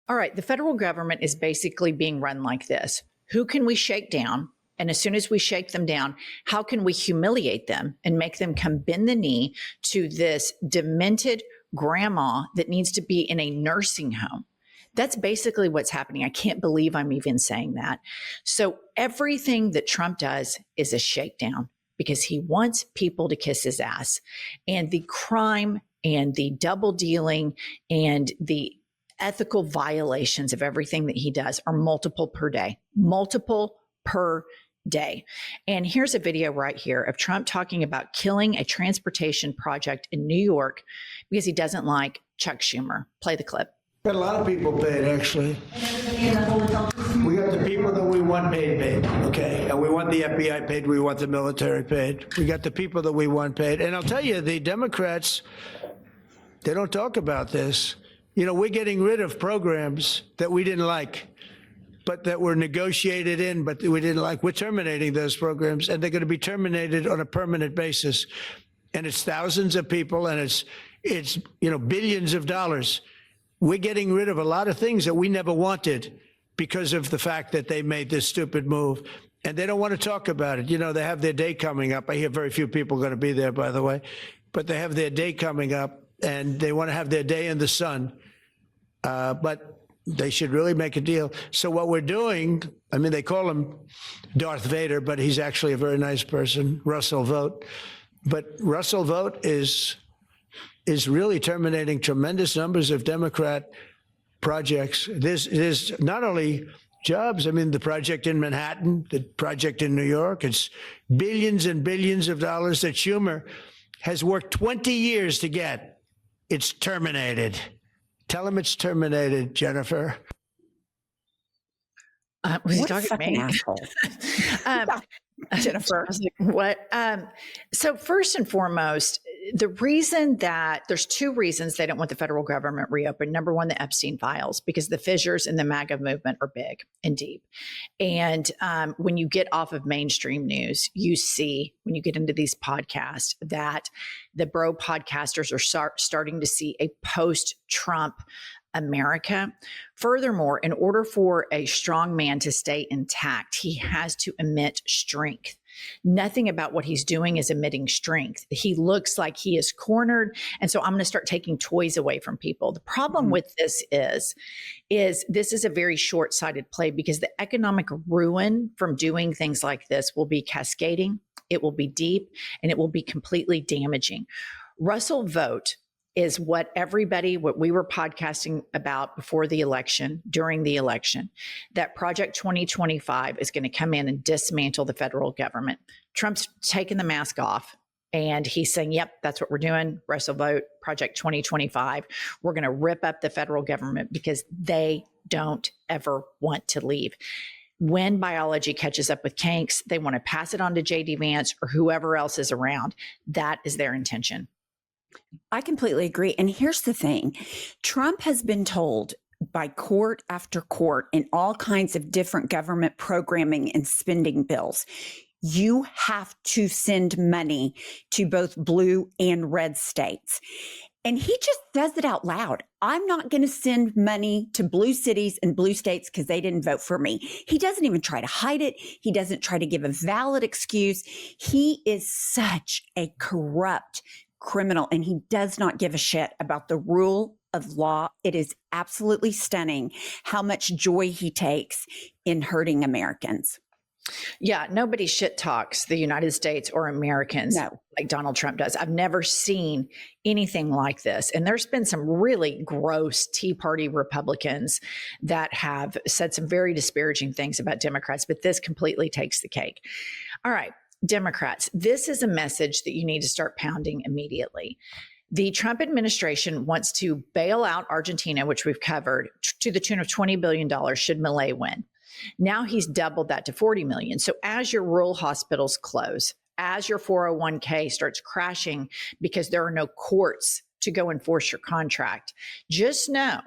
All right, the federal government is basically being run like this. Who can we shake down? And as soon as we shake them down, how can we humiliate them and make them come bend the knee to this demented grandma that needs to be in a nursing home? That's basically what's happening. I can't believe I'm even saying that. So everything that Trump does is a shakedown because he wants people to kiss his ass. And the crime and the double dealing and the ethical violations of everything that he does are multiple per day, multiple per day. And here's a video right here of Trump talking about killing a transportation project in New York because he doesn't like Chuck Schumer. Play the clip. Got a lot of people paid, actually. We got the people that we want paid, okay? And we want the FBI paid, we want the military paid. We got the people that we want paid. And I'll tell you, the Democrats, they don't talk about this. You know, we're getting rid of programs that we didn't like, but that were negotiated in, but we didn't like. We're terminating those programs, and they're going to be terminated on a permanent basis. And it's thousands of people, and it's billions of dollars. We're getting rid of a lot of things that we never wanted because of the fact that they made this stupid move. And they don't want to talk about it. You know, they have their day coming up. I hear very few people are going to be there, by the way. But they have their day coming up, and they want to have their day in the sun. But they should really make a deal. So what we're doing, I mean, they call him Darth Vader, but he's actually a very nice person, Russell Vogt. But Russell Vogt is really terminating tremendous numbers of Democrat projects. There's not only jobs, I mean, the project in Manhattan, the project in New York, it's billions and billions of dollars that Schumer has worked 20 years to get. It's terminated. Tell him it's terminated, Jennifer. Was he talking to me? Asshole. Jennifer. I was like, what? So first and foremost, the reason that there's two reasons they don't want the federal government reopened. Number one, the Epstein files, because the fissures in the MAGA movement are big and deep. And when you get off of mainstream news, you see, when you get into these podcasts, that the bro podcasters are starting to see a post-Trump America. Furthermore, in order for a strong man to stay intact, he has to emit strength. Nothing about what he's doing is emitting strength. He looks like he is cornered. And so I'm going to start taking toys away from people. The problem with this is this is a very short-sighted play because the economic ruin from doing things like this will be cascading, it will be deep, and it will be completely damaging. Russell Vogt is what we were podcasting about before the election, during the election, that Project 2025 is going to come in and dismantle the federal government. Trump's taken the mask off and he's saying, yep, that's what we're doing. Russell Vogt, Project 2025. We're going to rip up the federal government because they don't ever want to leave. When biology catches up with Kanks, they want to pass it on to J.D. Vance or whoever else is around. That is their intention. I completely agree. And here's the thing. Trump has been told by court after court in all kinds of different government programming and spending bills, you have to send money to both blue and red states. And he just says it out loud. I'm not going to send money to blue cities and blue states because they didn't vote for me. He doesn't even try to hide it. He doesn't try to give a valid excuse. He is such a corrupt criminal, and he does not give a shit about the rule of law. It is absolutely stunning how much joy he takes in hurting Americans. Yeah, nobody shit talks the United States or Americans like Donald Trump does. I've never seen anything like this. And there's been some really gross Tea Party Republicans that have said some very disparaging things about Democrats, but this completely takes the cake. All right. Democrats, this is a message that you need to start pounding immediately. The Trump administration wants to bail out Argentina, which we've covered, to the tune of $20 billion should Milei win. Now he's doubled that to $40 million. So as your rural hospitals close, as your 401k starts crashing because there are no courts to go enforce your contract, just know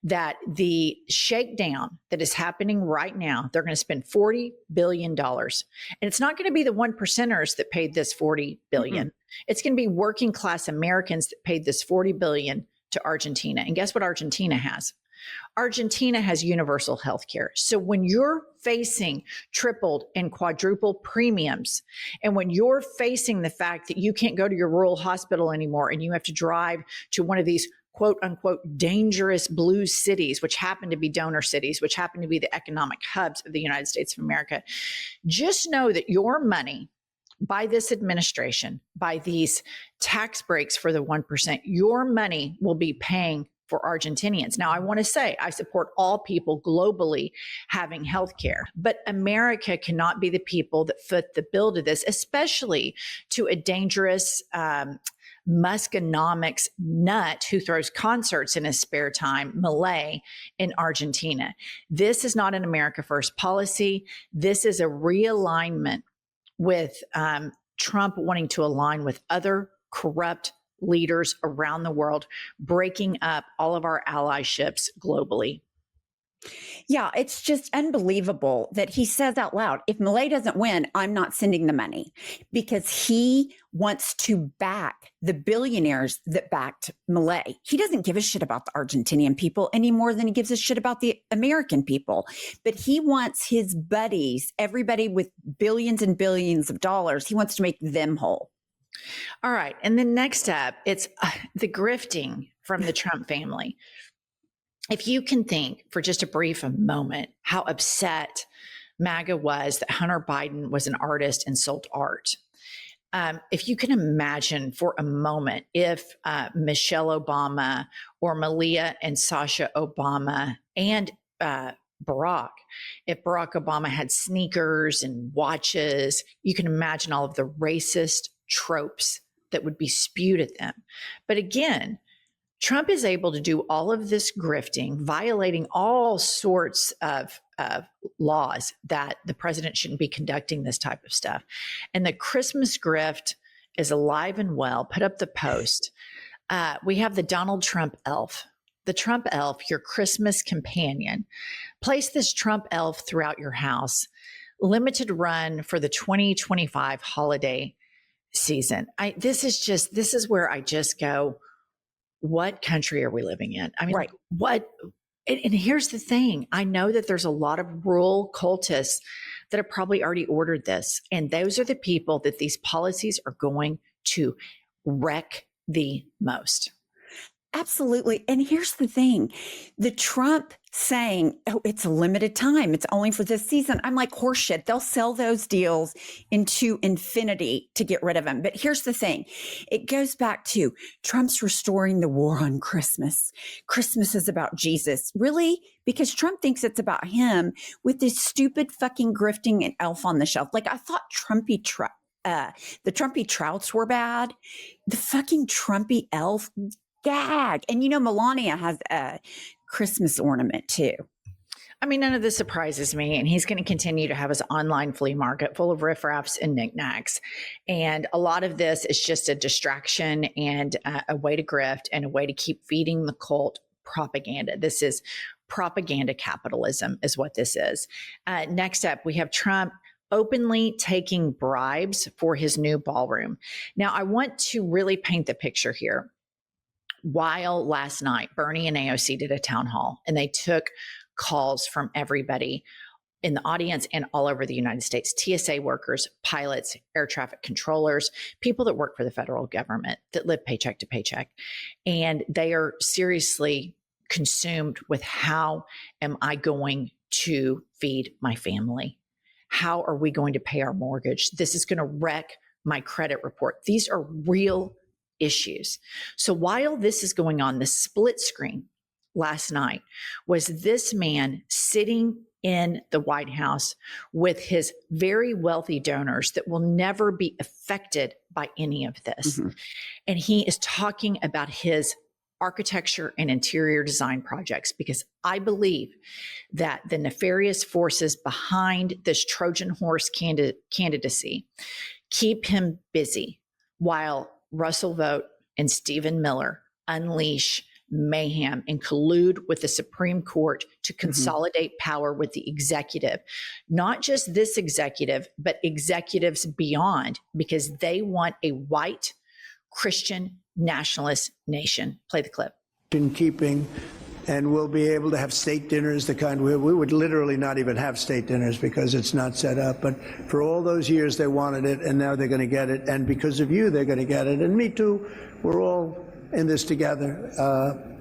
that the shakedown that is happening right now, they're going to spend $40 billion. And it's not going to be the one percenters that paid this $40 billion. It's going to be working class Americans that paid this $40 billion to Argentina. And guess what Argentina has? Argentina has universal health care. So when you're facing tripled and quadruple premiums, and when you're facing the fact that you can't go to your rural hospital anymore and you have to drive to one of these quote unquote dangerous blue cities, which happen to be donor cities, which happen to be the economic hubs of the United States of America, just know that your money by this administration, by these tax breaks for the 1%, your money will be paying for Argentinians. Now, I want to say I support all people globally having health care, but America cannot be the people that foot the bill to this, especially to a dangerous Muskonomics nut who throws concerts in his spare time, Malay, in Argentina. This is not an America First policy. This is a realignment with Trump wanting to align with other corrupt leaders around the world, breaking up all of our allyships globally. Yeah, it's just unbelievable that he says out loud, if Milei doesn't win, I'm not sending the money, because he wants to back the billionaires that backed Milei. He doesn't give a shit about the Argentinian people any more than he gives a shit about the American people. But he wants his buddies, everybody with billions and billions of dollars, he wants to make them whole. All right. And then next up, it's the grifting from the Trump family. If you can think for just a brief moment how upset MAGA was that Hunter Biden was an artist and sold art. If you can imagine for a moment if Michelle Obama or Malia and Sasha Obama and Barack, if Barack Obama had sneakers and watches, you can imagine all of the racist tropes that would be spewed at them. But again, Trump is able to do all of this grifting, violating all sorts of laws that the president shouldn't be conducting this type of stuff. And the Christmas grift is alive and well. Put up the post. We have the Donald Trump elf. The Trump elf, your Christmas companion. Place this Trump elf throughout your house. Limited run for the 2025 holiday season. This is where I just go, what country are we living in? I mean, Right. what? And here's the thing. I know that there's a lot of rural cultists that have probably already ordered this. And those are the people that these policies are going to wreck the most. Absolutely. And here's the thing, the Trump saying, oh, it's a limited time, it's only for this season. I'm like, horseshit. They'll sell those deals into infinity to get rid of them. But here's the thing, it goes back to Trump's restoring the war on Christmas. Christmas is about Jesus. Really? Because Trump thinks it's about him with this stupid fucking grifting and elf on the shelf. Like, I thought the Trumpy trouts were bad. The fucking Trumpy elf, gag. And you know, Melania has a Christmas ornament too. I mean, none of this surprises me. And he's going to continue to have his online flea market full of riffraffs and knickknacks. And a lot of this is just a distraction and a way to grift and a way to keep feeding the cult propaganda. This is propaganda capitalism is what this is. Next up, we have Trump openly taking bribes for his new ballroom. Now, I want to really paint the picture here. While last night, Bernie and AOC did a town hall and they took calls from everybody in the audience and all over the United States, TSA workers, pilots, air traffic controllers, people that work for the federal government that live paycheck to paycheck. And they are seriously consumed with, how am I going to feed my family? How are we going to pay our mortgage? This is going to wreck my credit report. These are real issues. So while this is going on, the split screen last night was this man sitting in the White House with his very wealthy donors that will never be affected by any of this. Mm-hmm. And he is talking about his architecture and interior design projects, because I believe that the nefarious forces behind this Trojan horse candidacy keep him busy while Russell Vought and Stephen Miller unleash mayhem and collude with the Supreme Court to consolidate power with the executive. Not just this executive, but executives beyond, because they want a white Christian nationalist nation. Play the clip. In keeping and we'll be able to have state dinners, the kind we would literally not even have state dinners because it's not set up. But for all those years they wanted it, and now they're going to get it. And because of you, they're going to get it. And me too. We're all in this together.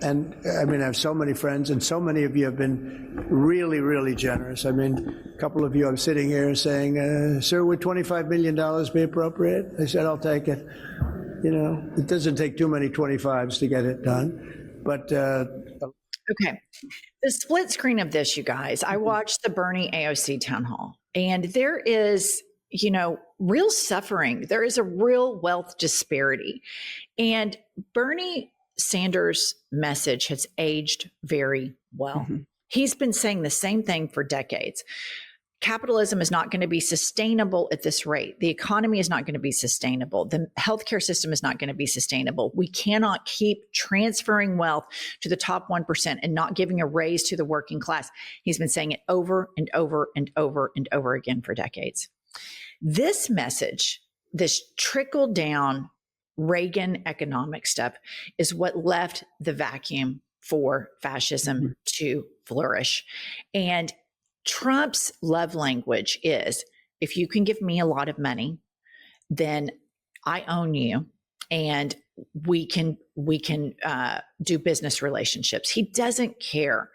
And I mean, I have so many friends, and so many of you have been really, really generous. I mean, a couple of you, I'm sitting here saying, sir, would $25 million be appropriate? I said, I'll take it. You know, it doesn't take too many 25s to get it done. But okay. The split screen of this, you guys, I watched the Bernie AOC town hall, and there is, you know, real suffering. There is a real wealth disparity. And Bernie Sanders' message has aged very well. Mm-hmm. He's been saying the same thing for decades. Capitalism is not going to be sustainable at this rate. The economy is not going to be sustainable. The healthcare system is not going to be sustainable. We cannot keep transferring wealth to the top 1% and not giving a raise to the working class. He's been saying it over and over and over and over again for decades. This message, this trickle down Reagan economic stuff, is what left the vacuum for fascism to flourish. And Trump's love language is, if you can give me a lot of money, then I own you, and we can do business relationships. He doesn't care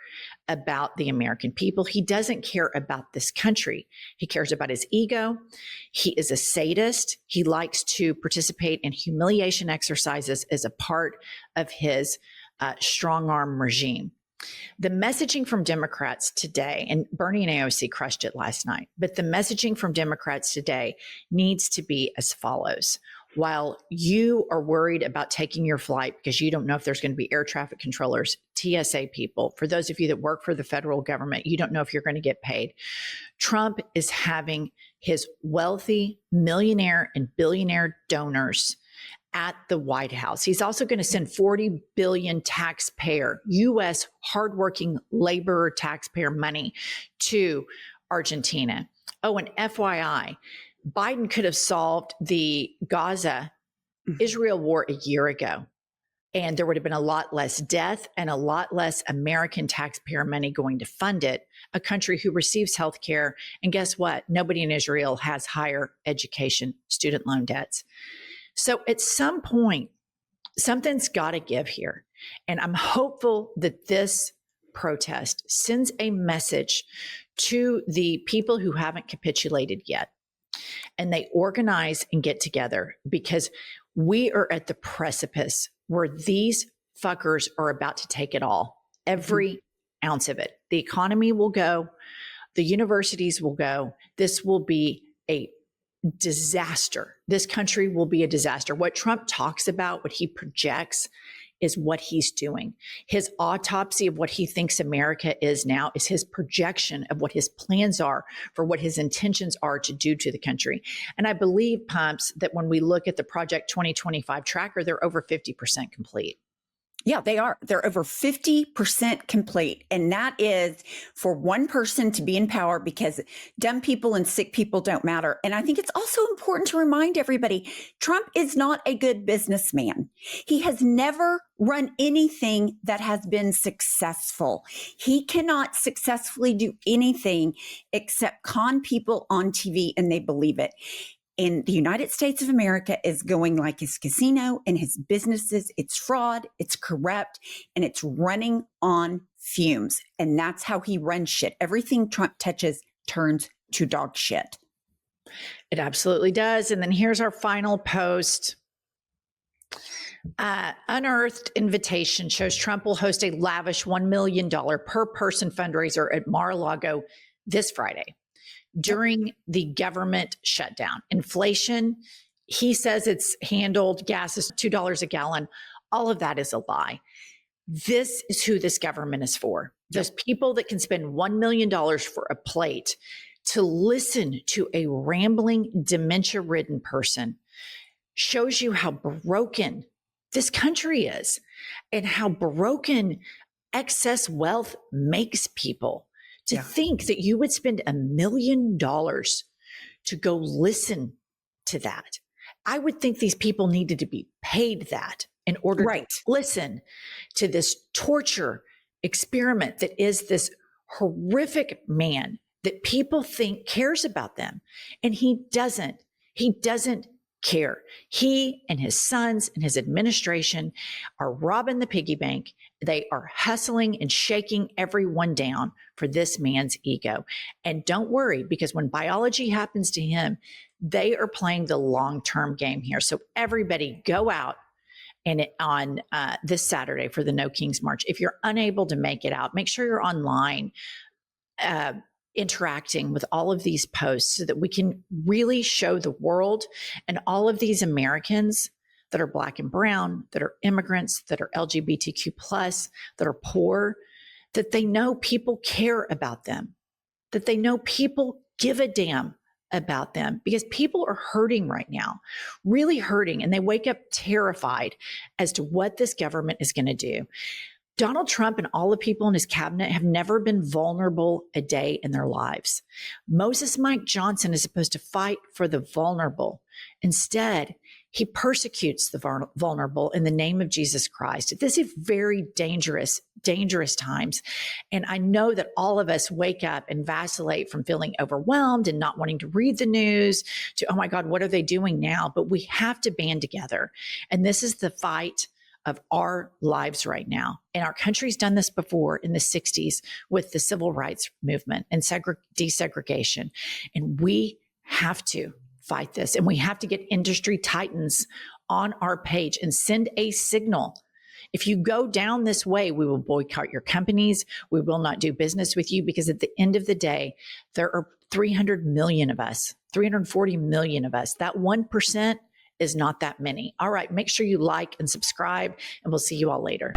about the American people. He doesn't care about this country. He cares about his ego. He is a sadist. He likes to participate in humiliation exercises as a part of his strong arm regime. The messaging from Democrats today, and Bernie and AOC crushed it last night, but the messaging from Democrats today needs to be as follows. While you are worried about taking your flight because you don't know if there's going to be air traffic controllers, TSA people, for those of you that work for the federal government, you don't know if you're going to get paid. Trump is having his wealthy millionaire and billionaire donors at the White House. He's also going to send 40 billion taxpayer, U.S. hardworking laborer taxpayer money to Argentina. Oh, and FYI, Biden could have solved the Gaza-Israel war a year ago, and there would have been a lot less death and a lot less American taxpayer money going to fund it, a country who receives health care. And guess what? Nobody in Israel has higher education student loan debts. So at some point, something's got to give here. And I'm hopeful that this protest sends a message to the people who haven't capitulated yet, and they organize and get together, because we are at the precipice where these fuckers are about to take it all, every ounce of it. The economy will go, the universities will go. This will be a disaster. This country will be a disaster. What Trump talks about, what he projects, is what he's doing. His autopsy of what he thinks America is now is his projection of what his plans are for what his intentions are to do to the country. And I believe, Pumps, that when we look at the Project 2025 tracker, they're over 50% complete. Yeah, they are. They're over 50% complete. And that is for one person to be in power, because dumb people and sick people don't matter. And I think it's also important to remind everybody, Trump is not a good businessman. He has never run anything that has been successful. He cannot successfully do anything except con people on TV, and they believe it. And the United States of America is going like his casino and his businesses. It's fraud, it's corrupt, and it's running on fumes. And that's how he runs shit. Everything Trump touches turns to dog shit. It absolutely does. And then here's our final post. Unearthed invitation shows Trump will host a lavish $1 million per person fundraiser at Mar-a-Lago this Friday during the government shutdown. Inflation, he says it's handled. Gas is $2 a gallon. All of that is a lie. This is who this government is for. Those people that can spend $1 million for a plate to listen to a rambling, dementia-ridden person shows you how broken this country is and how broken excess wealth makes people. To think that you would spend $1 million to go listen to that. I would think these people needed to be paid that in order to listen to this torture experiment that is this horrific man that people think cares about them. And he doesn't. He doesn't care. He and his sons and his administration are robbing the piggy bank. They are hustling and shaking everyone down for this man's ego. And don't worry, because when biology happens to him, they are playing the long-term game here. So everybody go out and on this Saturday for the No Kings March. If you're unable to make it out, make sure you're online, interacting with all of these posts so that we can really show the world and all of these Americans that are Black and brown, that are immigrants, that are LGBTQ plus, that are poor, that they know people care about them, that they know people give a damn about them, because people are hurting right now, really hurting, and they wake up terrified as to what this government is going to do. Donald Trump and all the people in his cabinet have never been vulnerable a day in their lives. Moses Mike Johnson is supposed to fight for the vulnerable. Instead, he persecutes the vulnerable in the name of Jesus Christ. This is very dangerous, dangerous times. And I know that all of us wake up and vacillate from feeling overwhelmed and not wanting to read the news to, oh my God, what are they doing now? But we have to band together. And this is the fight of our lives right now. And our country's done this before in the 60s with the civil rights movement and desegregation. And we have to fight this. And we have to get industry titans on our page and send a signal. If you go down this way, we will boycott your companies. We will not do business with you, because at the end of the day, there are 300 million of us, 340 million of us. That 1% is not that many. All right, make sure you like and subscribe, and we'll see you all later.